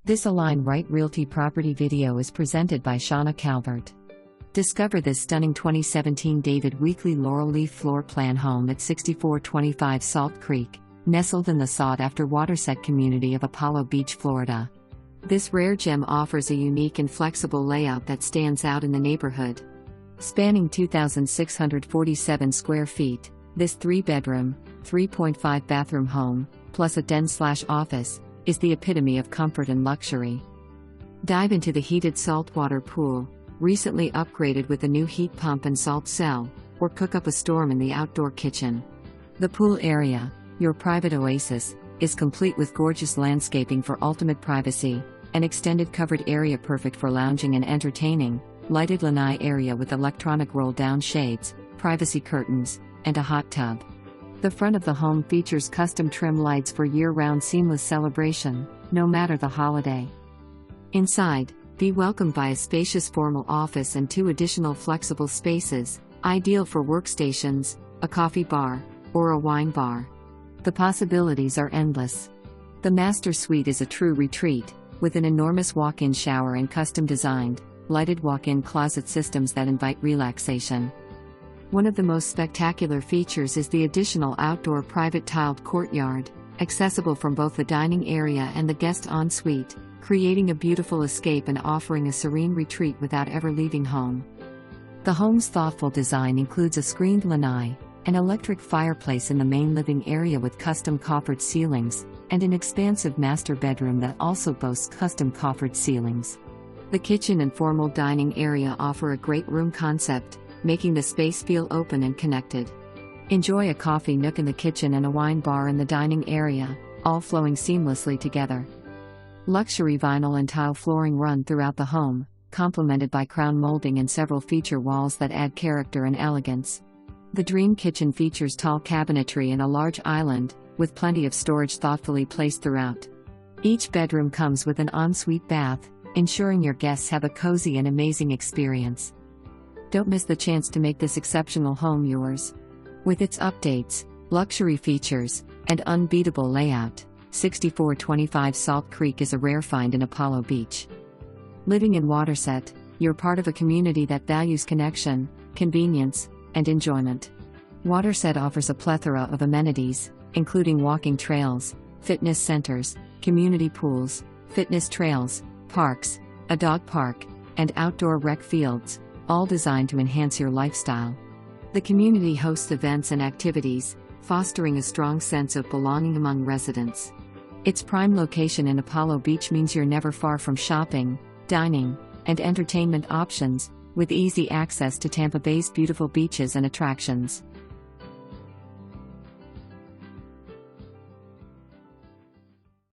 This Align Right Realty property video is presented by Shauna Calvert. Discover this stunning 2017 David Weekly LaurelLeaf floor plan home at 6425 Salt Creek, nestled in the sought-after Waterset community of Apollo Beach, Florida. This rare gem offers a unique and flexible layout that stands out in the neighborhood. Spanning 2,647 square feet, this 3-bedroom, 3.5 bathroom home, plus a den/office, is the epitome of comfort and luxury. Dive into the heated saltwater pool, recently upgraded with a new heat pump and salt cell, or cook up a storm in the outdoor kitchen. The pool area, your private oasis, is complete with gorgeous landscaping for ultimate privacy, an extended covered area perfect for lounging and entertaining, lighted lanai area with electronic roll-down shades, privacy curtains, and a hot tub. The front of the home features custom trim lights for year-round seamless celebration, no matter the holiday. Inside, be welcomed by a spacious formal office and 2 additional flexible spaces, ideal for workstations, a coffee bar, or a wine bar. The possibilities are endless. The master suite is a true retreat, with an enormous walk-in shower and custom-designed, lighted walk-in closet systems that invite relaxation. One of the most spectacular features is the additional outdoor private tiled courtyard, accessible from both the dining area and the guest ensuite, creating a beautiful escape and offering a serene retreat without ever leaving home. The home's thoughtful design includes a screened lanai, an electric fireplace in the main living area with custom coffered ceilings, and an expansive master bedroom that also boasts custom coffered ceilings. The kitchen and formal dining area offer a great room concept, making the space feel open and connected. Enjoy a coffee nook in the kitchen and a wine bar in the dining area, all flowing seamlessly together. Luxury vinyl and tile flooring run throughout the home, complemented by crown molding and several feature walls that add character and elegance. The dream kitchen features tall cabinetry and a large island, with plenty of storage thoughtfully placed throughout. Each bedroom comes with an ensuite bath, ensuring your guests have a cozy and amazing experience. Don't miss the chance to make this exceptional home yours. With its updates, luxury features, and unbeatable layout, 6425 Salt Creek is a rare find in Apollo Beach. Living in Waterset, you're part of a community that values connection, convenience, and enjoyment. Waterset offers a plethora of amenities, including walking trails, fitness centers, community pools, fitness trails, parks, a dog park, and outdoor rec fields, all designed to enhance your lifestyle. The community hosts events and activities, fostering a strong sense of belonging among residents. Its prime location in Apollo Beach means you're never far from shopping, dining, and entertainment options, with easy access to Tampa Bay's beautiful beaches and attractions.